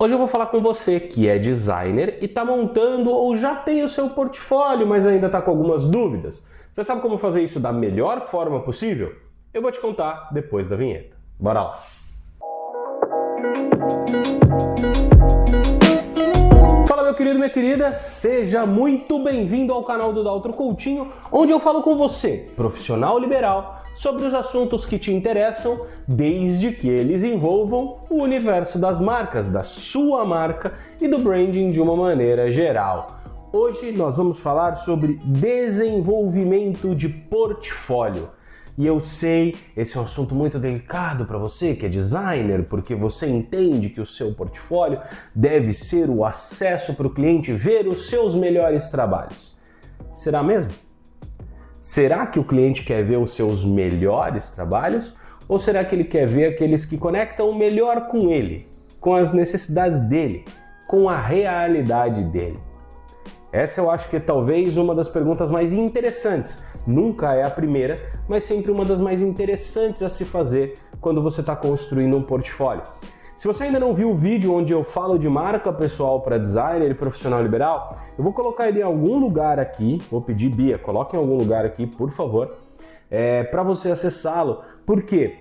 Hoje eu vou falar com você que é designer e está montando ou já tem o seu portfólio, mas ainda está com algumas dúvidas. Você sabe como fazer isso da melhor forma possível? Eu vou te contar depois da vinheta. Bora lá! Fala meu querido, minha querida, seja muito bem-vindo ao canal do Daltro Coutinho, onde eu falo com você, profissional liberal, sobre os assuntos que te interessam, desde que eles envolvam o universo das marcas, da sua marca e do branding de uma maneira geral. Hoje nós vamos falar sobre desenvolvimento de portfólio. E eu sei, esse é um assunto muito delicado para você que é designer, porque você entende que o seu portfólio deve ser o acesso para o cliente ver os seus melhores trabalhos. Será mesmo? Será que o cliente quer ver os seus melhores trabalhos? Ou será que ele quer ver aqueles que conectam melhor com ele, com as necessidades dele, com a realidade dele? Essa eu acho que é talvez uma das perguntas mais interessantes. Nunca é a primeira, mas sempre uma das mais interessantes a se fazer quando você está construindo um portfólio. Se você ainda não viu o vídeo onde eu falo de marca pessoal para designer e profissional liberal, eu vou colocar ele em algum lugar aqui, vou pedir, Bia, coloque em algum lugar aqui, por favor, para você acessá-lo. Por quê?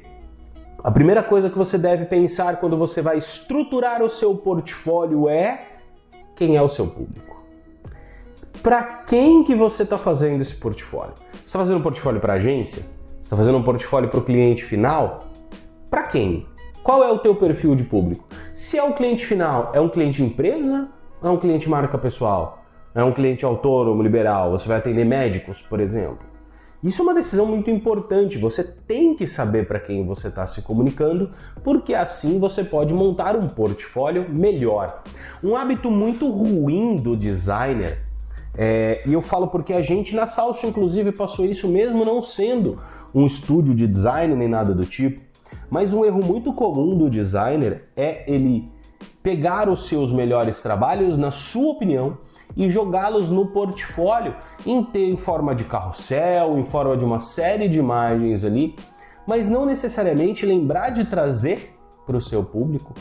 A primeira coisa que você deve pensar quando você vai estruturar o seu portfólio é quem é o seu público. Para quem que você está fazendo esse portfólio? Você está fazendo um portfólio para agência? Você está fazendo um portfólio para o cliente final? Para quem? Qual é o teu perfil de público? Se é o cliente final, é um cliente empresa ou é um cliente marca pessoal? É um cliente autônomo, liberal? Você vai atender médicos, por exemplo? Isso é uma decisão muito importante. Você tem que saber para quem você está se comunicando, porque assim você pode montar um portfólio melhor. Um hábito muito ruim do designer, e eu falo porque a gente na Salso inclusive passou isso mesmo não sendo um estúdio de design nem nada do tipo, mas um erro muito comum do designer é ele pegar os seus melhores trabalhos, na sua opinião, e jogá-los no portfólio em forma de carrossel, em forma de uma série de imagens ali, mas não necessariamente lembrar de trazer para o seu público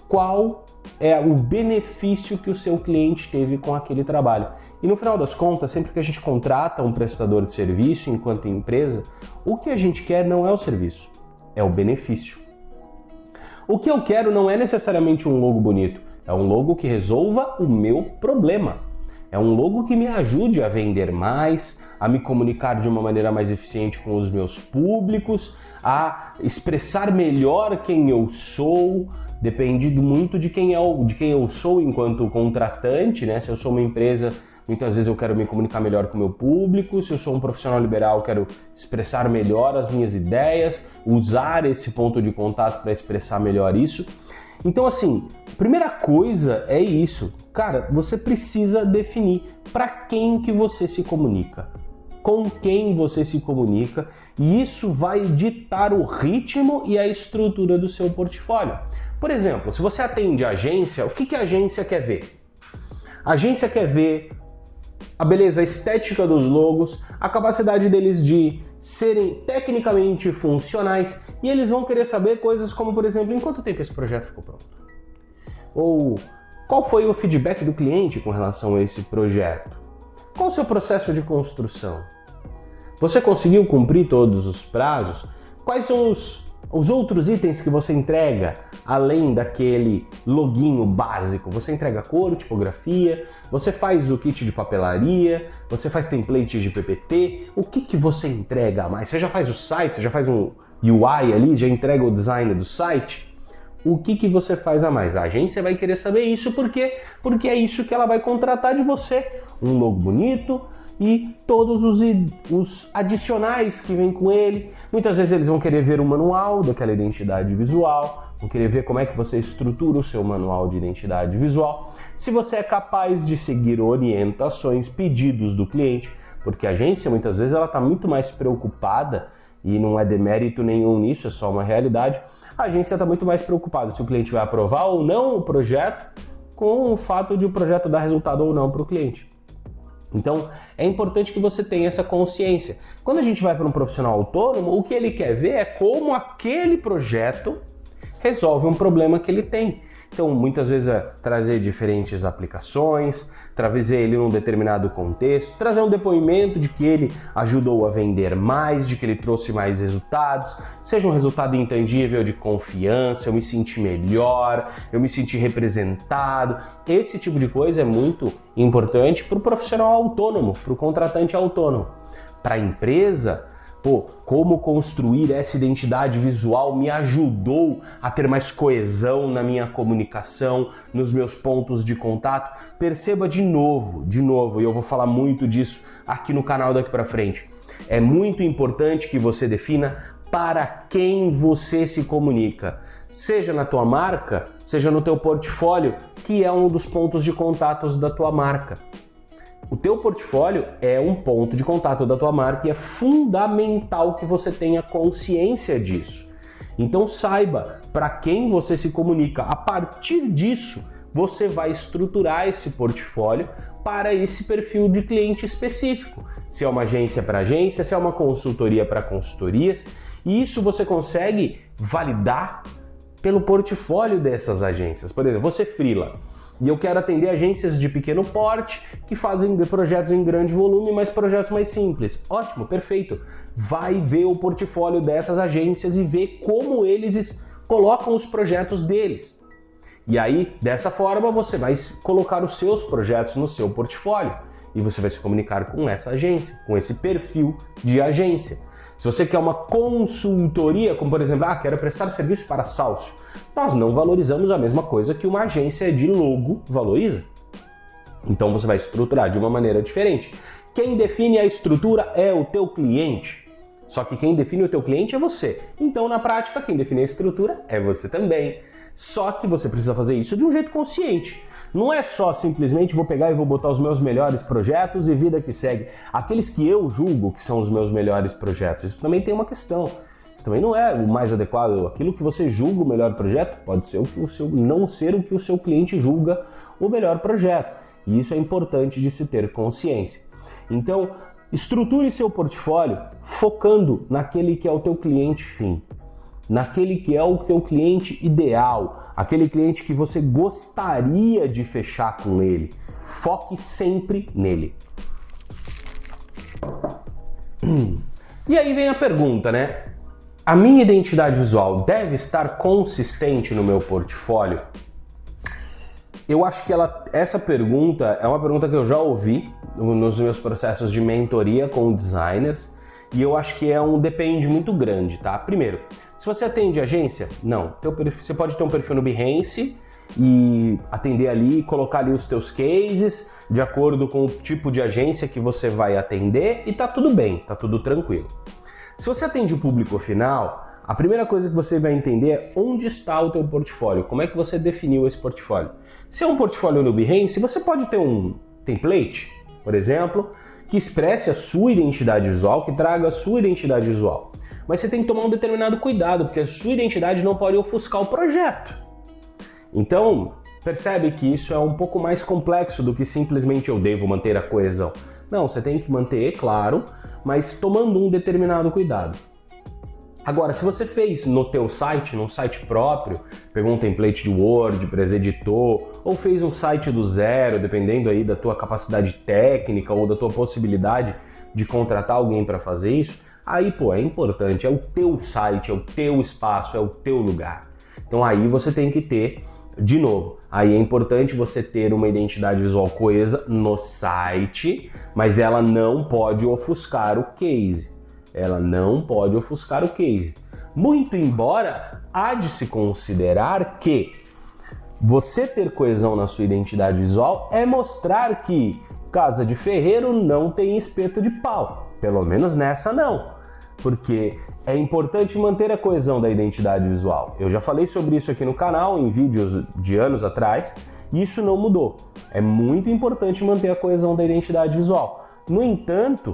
qual é o benefício que o seu cliente teve com aquele trabalho. E no final das contas, sempre que a gente contrata um prestador de serviço enquanto empresa, o que a gente quer não é o serviço, é o benefício. O que eu quero não é necessariamente um logo bonito, é um logo que resolva o meu problema. É um logo que me ajude a vender mais, a me comunicar de uma maneira mais eficiente com os meus públicos, a expressar melhor quem eu sou. Depende muito de quem eu sou enquanto contratante, né? Se eu sou uma empresa, muitas vezes eu quero me comunicar melhor com o meu público. Se eu sou um profissional liberal, eu quero expressar melhor as minhas ideias, usar esse ponto de contato para expressar melhor isso. Então, assim, a primeira coisa é isso. Cara, você precisa definir para quem que você se comunica, com quem você se comunica, e isso vai ditar o ritmo e a estrutura do seu portfólio. Por exemplo, se você atende a agência, o que a agência quer ver? A agência quer ver a beleza estética dos logos, a capacidade deles de serem tecnicamente funcionais, e eles vão querer saber coisas como, por exemplo, em quanto tempo esse projeto ficou pronto? Ou qual foi o feedback do cliente com relação a esse projeto? Qual o seu processo de construção? Você conseguiu cumprir todos os prazos? Quais são os outros itens que você entrega, além daquele loginho básico? Você entrega cor, tipografia, você faz o kit de papelaria, você faz templates de PPT, o que você entrega a mais? Você já faz o site, você já faz um UI ali, já entrega o design do site? O que você faz a mais? A agência vai querer saber isso, por quê? Porque é isso que ela vai contratar de você. Um logo bonito e todos os adicionais que vêm com ele. Muitas vezes eles vão querer ver o manual daquela identidade visual, vão querer ver como é que você estrutura o seu manual de identidade visual. Se você é capaz de seguir orientações, pedidos do cliente, porque a agência muitas vezes ela está muito mais preocupada, e não é demérito nenhum nisso, é só uma realidade. A agência está muito mais preocupada se o cliente vai aprovar ou não o projeto, com o fato de o projeto dar resultado ou não para o cliente. Então, é importante que você tenha essa consciência. Quando a gente vai para um profissional autônomo, o que ele quer ver é como aquele projeto resolve um problema que ele tem. Então, muitas vezes é trazer diferentes aplicações, trazer ele num determinado contexto, trazer um depoimento de que ele ajudou a vender mais, de que ele trouxe mais resultados, seja um resultado intangível de confiança, eu me senti melhor, eu me senti representado. Esse tipo de coisa é muito importante para o profissional autônomo, para o contratante autônomo. Para a empresa, como construir essa identidade visual me ajudou a ter mais coesão na minha comunicação, nos meus pontos de contato. Perceba de novo, e eu vou falar muito disso aqui no canal daqui para frente. É muito importante que você defina para quem você se comunica, seja na tua marca, seja no teu portfólio, que é um dos pontos de contatos da tua marca. O teu portfólio é um ponto de contato da tua marca e é fundamental que você tenha consciência disso. Então saiba para quem você se comunica. A partir disso, você vai estruturar esse portfólio para esse perfil de cliente específico. Se é uma agência para agência, se é uma consultoria para consultorias. E isso você consegue validar pelo portfólio dessas agências. Por exemplo, você freela. E eu quero atender agências de pequeno porte que fazem projetos em grande volume, mas projetos mais simples. Ótimo, perfeito. Vai ver o portfólio dessas agências e ver como eles colocam os projetos deles. E aí, dessa forma, você vai colocar os seus projetos no seu portfólio. E você vai se comunicar com essa agência, com esse perfil de agência. Se você quer uma consultoria, como por exemplo, quero prestar serviço para Salsio, nós não valorizamos a mesma coisa que uma agência de logo valoriza. Então você vai estruturar de uma maneira diferente. Quem define a estrutura é o teu cliente. Só que quem define o teu cliente é você. Então, na prática, quem define a estrutura é você também. Só que você precisa fazer isso de um jeito consciente. Não é só simplesmente vou pegar e vou botar os meus melhores projetos e vida que segue. Aqueles que eu julgo que são os meus melhores projetos. Isso também tem uma questão. Isso também não é o mais adequado. Aquilo que você julga o melhor projeto pode ser não ser o que o seu cliente julga o melhor projeto. E isso é importante de se ter consciência. Então, estruture seu portfólio focando naquele que é o teu cliente fim. Naquele que é o teu cliente ideal, aquele cliente que você gostaria de fechar com ele. Foque sempre nele. E aí vem a pergunta, né? A minha identidade visual deve estar consistente no meu portfólio? Eu acho que essa pergunta é uma pergunta que eu já ouvi nos meus processos de mentoria com designers e eu acho que depende muito grande, tá? Primeiro, se você atende agência, não. Você pode ter um perfil no Behance e atender ali, colocar ali os teus cases de acordo com o tipo de agência que você vai atender e tá tudo bem, tá tudo tranquilo. Se você atende o público final, a primeira coisa que você vai entender é onde está o teu portfólio, como é que você definiu esse portfólio. Se é um portfólio no Behance, você pode ter um template, por exemplo, que expresse a sua identidade visual, que traga a sua identidade visual. Mas você tem que tomar um determinado cuidado, porque a sua identidade não pode ofuscar o projeto. Então, percebe que isso é um pouco mais complexo do que simplesmente eu devo manter a coesão. Não, você tem que manter, claro, mas tomando um determinado cuidado. Agora, se você fez no teu site, num site próprio, pegou um template de Word, editou, ou fez um site do zero, dependendo aí da tua capacidade técnica ou da tua possibilidade de contratar alguém para fazer isso, aí, é importante, é o teu site, é o teu espaço, é o teu lugar. Então aí você tem que ter, de novo, aí é importante você ter uma identidade visual coesa no site, mas ela não pode ofuscar o case. Ela não pode ofuscar o case. Muito embora há de se considerar que você ter coesão na sua identidade visual é mostrar que casa de ferreiro não tem espeto de pau. Pelo menos nessa não. Porque é importante manter a coesão da identidade visual. Eu já falei sobre isso aqui no canal, em vídeos de anos atrás, e isso não mudou. É muito importante manter a coesão da identidade visual. No entanto,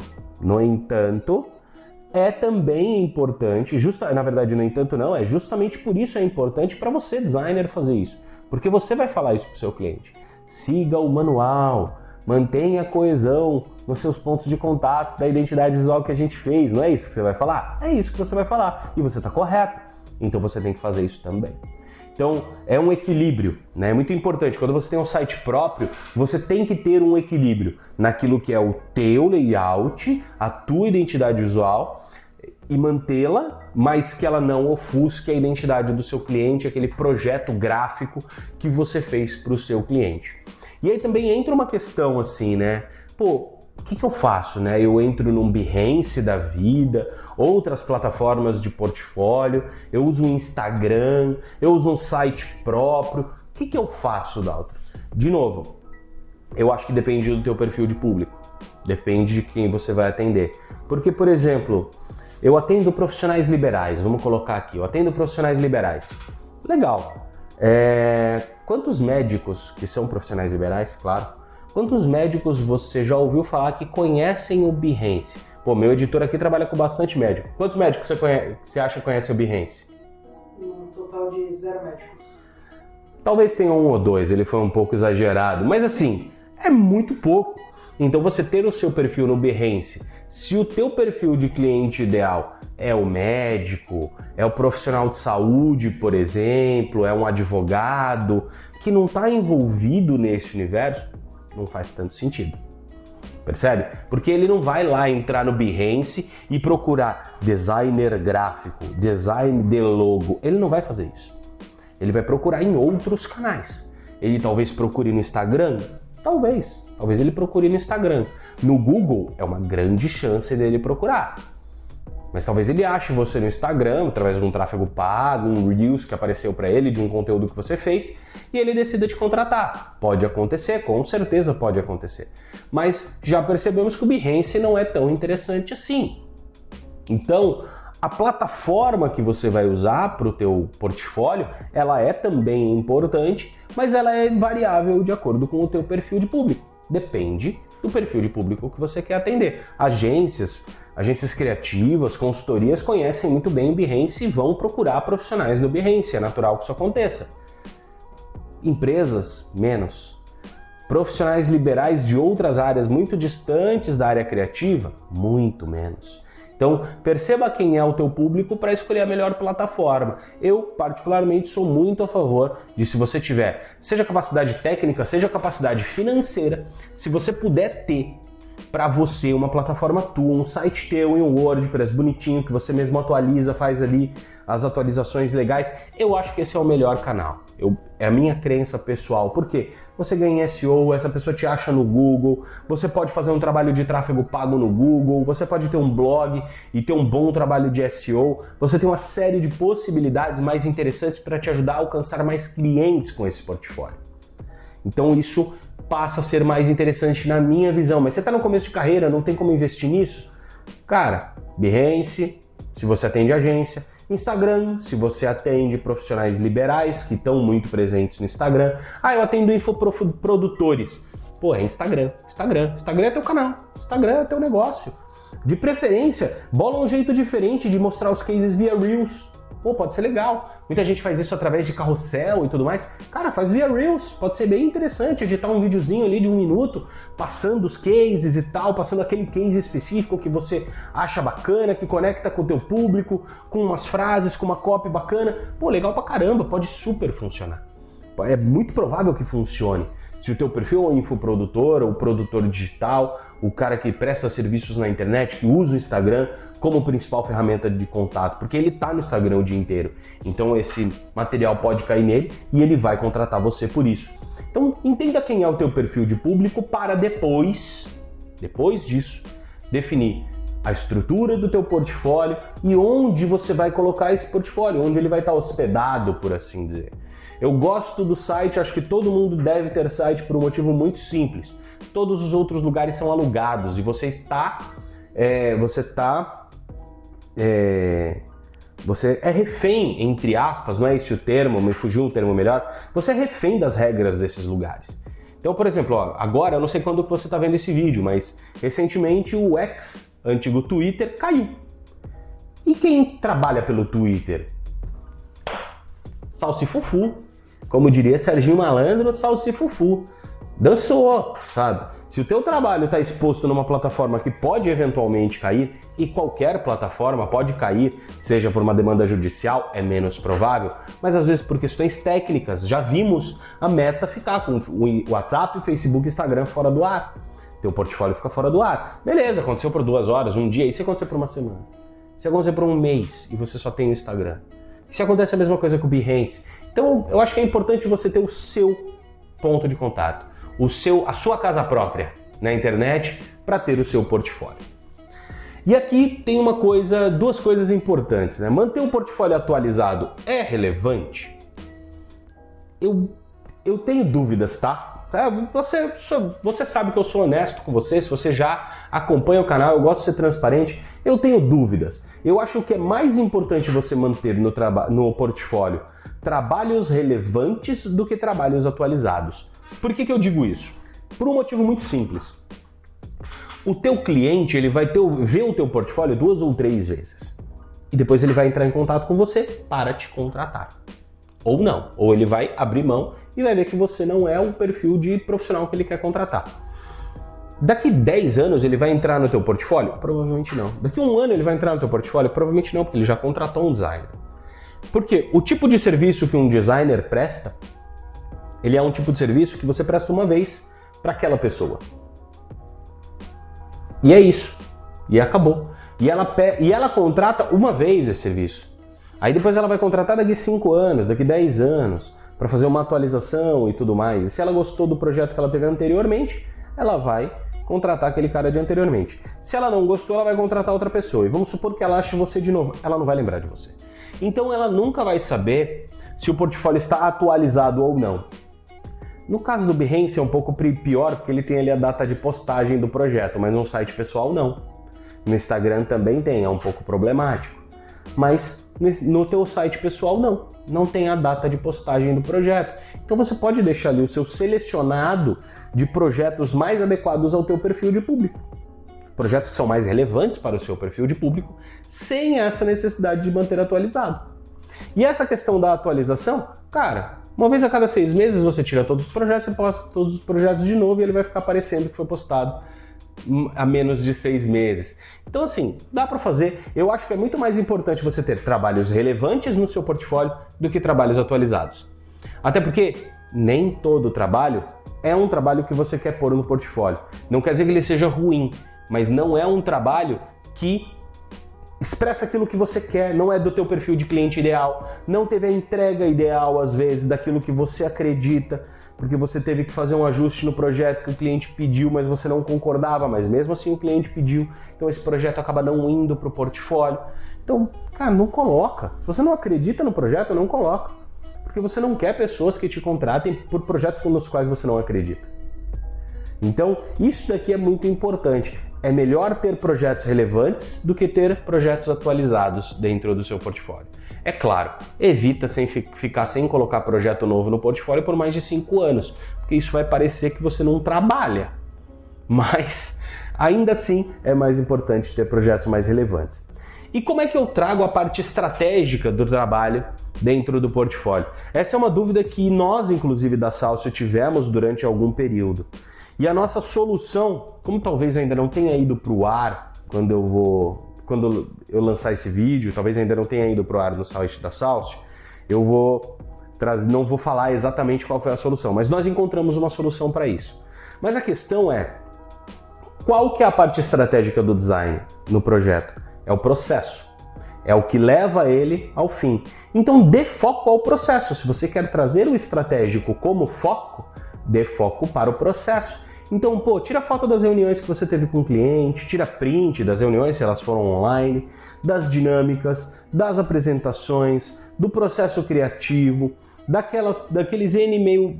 é também importante, na verdade, no entanto não, é justamente por isso é importante para você, designer, fazer isso. Porque você vai falar isso para o seu cliente. Siga o manual, mantenha a coesão nos seus pontos de contato da identidade visual que a gente fez. Não é isso que você vai falar? É isso que você vai falar. E você está correto. Então você tem que fazer isso também. Então, é um equilíbrio, né? É muito importante. Quando você tem um site próprio, você tem que ter um equilíbrio naquilo que é o teu layout, a tua identidade visual e mantê-la, mas que ela não ofusque a identidade do seu cliente, aquele projeto gráfico que você fez para o seu cliente. E aí também entra uma questão assim, né? Pô, o que eu faço, né? Eu entro num Behance da vida, outras plataformas de portfólio, eu uso o Instagram, eu uso um site próprio. O que eu faço, Daltro? De novo, eu acho que depende do teu perfil de público, depende de quem você vai atender. Porque, por exemplo, eu atendo profissionais liberais, vamos colocar aqui, eu atendo profissionais liberais. Legal. Quantos médicos que são profissionais liberais, claro, quantos médicos você já ouviu falar que conhecem o Behance? Pô, meu editor aqui trabalha com bastante médico. Quantos médicos você acha que conhecem o Behance? Um total de 0 médicos. Talvez tenha 1 ou 2, ele foi um pouco exagerado, mas assim, é muito pouco. Então você ter o seu perfil no Behance, se o teu perfil de cliente ideal é o médico, é o profissional de saúde, por exemplo, é um advogado que não está envolvido nesse universo, não faz tanto sentido. Percebe? Porque ele não vai lá entrar no Behance e procurar designer gráfico, design de logo. Ele não vai fazer isso. Ele vai procurar em outros canais. Ele talvez procure no Instagram? Talvez ele procure no Instagram. No Google é uma grande chance dele procurar. Mas talvez ele ache você no Instagram, através de um tráfego pago, um Reels que apareceu para ele, de um conteúdo que você fez, e ele decida te contratar. Pode acontecer, com certeza pode acontecer. Mas já percebemos que o Behance não é tão interessante assim. Então, a plataforma que você vai usar para o teu portfólio, ela é também importante, mas ela é variável de acordo com o teu perfil de público. Depende do perfil de público que você quer atender. Agências criativas, consultorias conhecem muito bem o Behance e vão procurar profissionais no Behance, é natural que isso aconteça. Empresas, menos. Profissionais liberais de outras áreas muito distantes da área criativa, muito menos. Então, perceba quem é o teu público para escolher a melhor plataforma. Eu, particularmente, sou muito a favor de, se você tiver, seja capacidade técnica, seja capacidade financeira, se você puder ter para você uma plataforma tua, um site teu em um WordPress bonitinho, que você mesmo atualiza, faz ali as atualizações legais, eu acho que esse é o melhor canal. É a minha crença pessoal. Por quê? Você ganha SEO, essa pessoa te acha no Google, você pode fazer um trabalho de tráfego pago no Google, você pode ter um blog e ter um bom trabalho de SEO, você tem uma série de possibilidades mais interessantes para te ajudar a alcançar mais clientes com esse portfólio. Então isso passa a ser mais interessante na minha visão. Mas você está no começo de carreira, não tem como investir nisso? Cara, Behance, se você atende agência, Instagram, se você atende profissionais liberais que estão muito presentes no Instagram. Ah, eu atendo infoprodutores. Pô, é Instagram. Instagram é teu canal, Instagram é teu negócio. De preferência, bola um jeito diferente de mostrar os cases via Reels. Pô, pode ser legal. Muita gente faz isso através de carrossel e tudo mais. Cara, faz via Reels. Pode ser bem interessante editar um videozinho ali de 1 minuto, passando os cases e tal, passando aquele case específico que você acha bacana, que conecta com o teu público, com umas frases, com uma copy bacana. Pô, legal pra caramba, pode super funcionar. É muito provável que funcione. Se o teu perfil é um infoprodutor ou produtor digital, o cara que presta serviços na internet, que usa o Instagram como principal ferramenta de contato, porque ele está no Instagram o dia inteiro. Então esse material pode cair nele e ele vai contratar você por isso. Então entenda quem é o teu perfil de público para depois disso, definir a estrutura do teu portfólio e onde você vai colocar esse portfólio, onde ele vai estar hospedado, por assim dizer. Eu gosto do site, acho que todo mundo deve ter site por um motivo muito simples. Todos os outros lugares são alugados e você é refém, entre aspas, não é esse o termo, me fugiu um termo melhor, você é refém das regras desses lugares. Então, por exemplo, agora, eu não sei quando você está vendo esse vídeo, mas recentemente o X, antigo Twitter, caiu. E quem trabalha pelo Twitter? Salsifufu. Como diria Serginho Malandro, salsifufu. dançou, sabe? Se o teu trabalho está exposto numa plataforma que pode eventualmente cair, e qualquer plataforma pode cair, seja por uma demanda judicial, é menos provável, mas às vezes por questões técnicas, já vimos a Meta ficar com o WhatsApp, Facebook e Instagram fora do ar. Teu portfólio fica fora do ar. Beleza, aconteceu por 2 horas, um dia, e se acontecer por uma semana? Se acontecer por um mês e você só tem o Instagram? E se acontece a mesma coisa com o Behance? Então eu acho que é importante você ter o seu ponto de contato, a sua casa própria na internet para ter o seu portfólio. E aqui tem duas coisas importantes, né? Manter o portfólio atualizado é relevante? Eu tenho dúvidas, tá? Você sabe que eu sou honesto com você, se você já acompanha o canal, eu gosto de ser transparente, eu tenho dúvidas. Eu acho que é mais importante você manter no portfólio trabalhos relevantes do que trabalhos atualizados. Por que eu digo isso? Por um motivo muito simples. O teu cliente ele vai ver o teu portfólio 2 ou 3 vezes. E depois ele vai entrar em contato com você para te contratar. Ou não. Ou ele vai abrir mão e vai ver que você não é o perfil de profissional que ele quer contratar. Daqui 10 anos ele vai entrar no teu portfólio? Provavelmente não. Daqui 1 ano ele vai entrar no teu portfólio? Provavelmente não, porque ele já contratou um designer. Porque o tipo de serviço que um designer presta, ele é um tipo de serviço que você presta uma vez para aquela pessoa. E é isso. E acabou. E ela contrata uma vez esse serviço. Aí depois ela vai contratar daqui 5 anos, daqui 10 anos, para fazer uma atualização e tudo mais. E se ela gostou do projeto que ela teve anteriormente, ela vai contratar aquele cara de anteriormente. Se ela não gostou, ela vai contratar outra pessoa. E vamos supor que ela ache você de novo. Ela não vai lembrar de você. Então ela nunca vai saber se o portfólio está atualizado ou não. No caso do Behance é um pouco pior, porque ele tem ali a data de postagem do projeto, mas no site pessoal não. No Instagram também tem, é um pouco problemático. Mas no teu site pessoal não tem a data de postagem do projeto. Então você pode deixar ali o seu selecionado de projetos mais adequados ao teu perfil de público. Projetos que são mais relevantes para o seu perfil de público, sem essa necessidade de manter atualizado. E essa questão da atualização, cara, uma vez a cada 6 meses você tira todos os projetos e posta todos os projetos de novo e ele vai ficar aparecendo que foi postado a menos de 6 meses. Então assim, dá para fazer. Eu acho que é muito mais importante você ter trabalhos relevantes no seu portfólio do que trabalhos atualizados. Até porque nem todo trabalho é um trabalho que você quer pôr no portfólio. Não quer dizer que ele seja ruim, mas não é um trabalho que expressa aquilo que você quer, não é do teu perfil de cliente ideal, não teve a entrega ideal às vezes daquilo que você acredita, porque você teve que fazer um ajuste no projeto que o cliente pediu, mas você não concordava, mas mesmo assim o cliente pediu, então esse projeto acaba não indo para o portfólio. Então, cara, não coloca. Se você não acredita no projeto, não coloca, porque você não quer pessoas que te contratem por projetos nos quais você não acredita. Então, isso daqui é muito importante. É melhor ter projetos relevantes do que ter projetos atualizados dentro do seu portfólio. É claro, evita ficar sem colocar projeto novo no portfólio por mais de 5 anos, porque isso vai parecer que você não trabalha. Mas, ainda assim, é mais importante ter projetos mais relevantes. E como é que eu trago a parte estratégica do trabalho dentro do portfólio? Essa é uma dúvida que nós, inclusive, da Salcio, tivemos durante algum período. E a nossa solução, como talvez ainda não tenha ido para o ar quando eu lançar esse vídeo, talvez ainda não tenha ido para o ar no site da Salcio, não vou falar exatamente qual foi a solução, mas nós encontramos uma solução para isso. Mas a questão é, qual que é a parte estratégica do design no projeto? É o processo. É o que leva ele ao fim. Então dê foco ao processo. Se você quer trazer o estratégico como foco, dê foco para o processo. Então, tira foto das reuniões que você teve com o cliente, tira print das reuniões, se elas foram online, das dinâmicas, das apresentações, do processo criativo, daqueles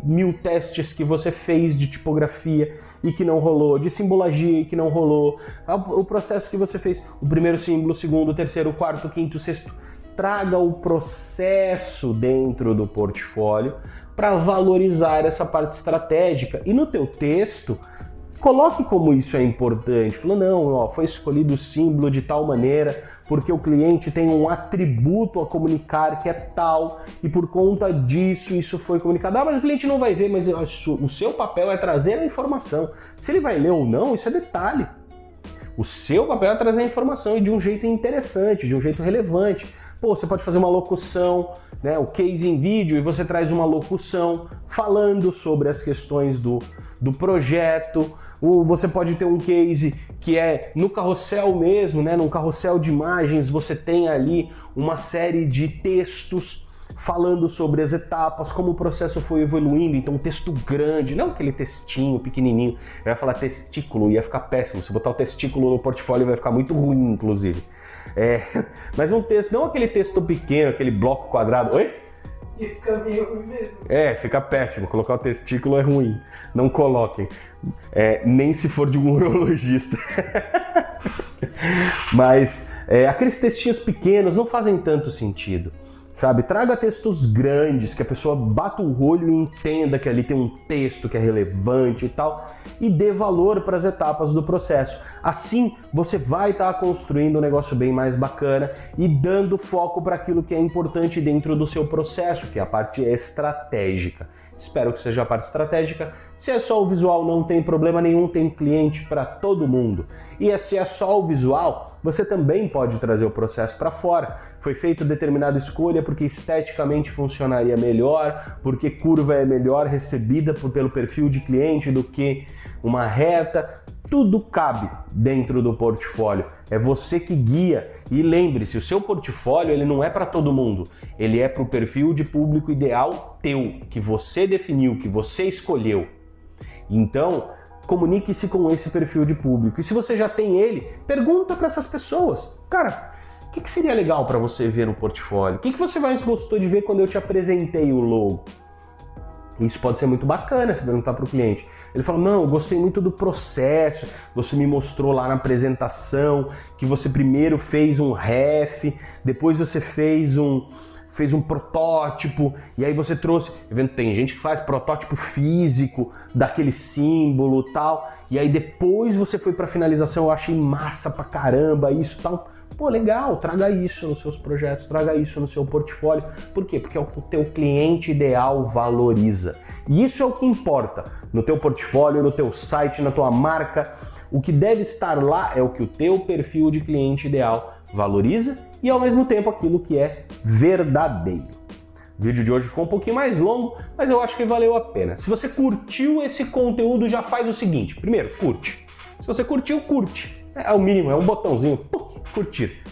mil testes que você fez de tipografia e que não rolou, de simbologia e que não rolou, o processo que você fez, o primeiro símbolo, o segundo, o terceiro, o quarto, o quinto, o sexto. Traga o processo dentro do portfólio para valorizar essa parte estratégica. E no teu texto, coloque como isso é importante. Falou, não, foi escolhido o símbolo de tal maneira porque o cliente tem um atributo a comunicar que é tal e por conta disso isso foi comunicado. Ah, mas o cliente não vai ver, mas o seu papel é trazer a informação. Se ele vai ler ou não, isso é detalhe. O seu papel é trazer a informação e de um jeito interessante, de um jeito relevante. Pô, você pode fazer uma locução, né, o case em vídeo, e você traz uma locução falando sobre as questões do projeto. Você pode ter um case que é no carrossel mesmo, né, num carrossel de imagens, você tem ali uma série de textos falando sobre as etapas, como o processo foi evoluindo, então um texto grande, não aquele textinho pequenininho. Eu ia falar testículo, ia ficar péssimo. Se botar o testículo no portfólio vai ficar muito ruim, inclusive. Mas um texto, não aquele texto pequeno, aquele bloco quadrado. Oi? E fica meio ruim mesmo. Fica péssimo. Colocar o testículo é ruim. Não coloquem. Nem se for de um urologista. Mas aqueles textinhos pequenos não fazem tanto sentido. Sabe? Traga textos grandes, que a pessoa bata o olho e entenda que ali tem um texto que é relevante e tal, e dê valor para as etapas do processo. Assim, você vai estar construindo um negócio bem mais bacana e dando foco para aquilo que é importante dentro do seu processo, que é a parte estratégica. Espero que seja a parte estratégica. Se é só o visual, não tem problema nenhum, tem cliente para todo mundo. E se é só o visual, você também pode trazer o processo para fora. Foi feita determinada escolha porque esteticamente funcionaria melhor, porque curva é melhor recebida pelo perfil de cliente do que uma reta. Tudo cabe dentro do portfólio. É você que guia. E lembre-se, o seu portfólio ele não é para todo mundo. Ele é para o perfil de público ideal teu, que você definiu, que você escolheu. Então, comunique-se com esse perfil de público. E se você já tem ele, pergunta para essas pessoas. Cara, o que seria legal para você ver no portfólio? O que você mais gostou de ver quando eu te apresentei o logo? Isso pode ser muito bacana se perguntar para o cliente. Ele fala, não, eu gostei muito do processo, você me mostrou lá na apresentação que você primeiro fez um ref, depois você fez um protótipo, e aí você trouxe... Tem gente que faz protótipo físico daquele símbolo e tal, e aí depois você foi para finalização, eu achei massa pra caramba isso e tal. Pô, legal, traga isso nos seus projetos, traga isso no seu portfólio. Por quê? Porque é o que o teu cliente ideal valoriza. E isso é o que importa no teu portfólio, no teu site, na tua marca. O que deve estar lá é o que o teu perfil de cliente ideal valoriza e ao mesmo tempo aquilo que é verdadeiro. O vídeo de hoje ficou um pouquinho mais longo, mas eu acho que valeu a pena. Se você curtiu esse conteúdo, já faz o seguinte. Primeiro, curte. Se você curtiu, curte. É o mínimo, é um botãozinho, curtir.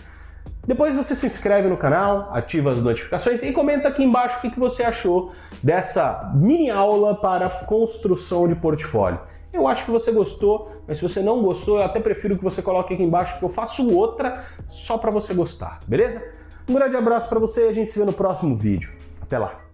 Depois você se inscreve no canal, ativa as notificações e comenta aqui embaixo o que você achou dessa mini aula para construção de portfólio. Eu acho que você gostou, mas se você não gostou, eu até prefiro que você coloque aqui embaixo, porque eu faço outra só para você gostar, beleza? Um grande abraço para você e a gente se vê no próximo vídeo. Até lá!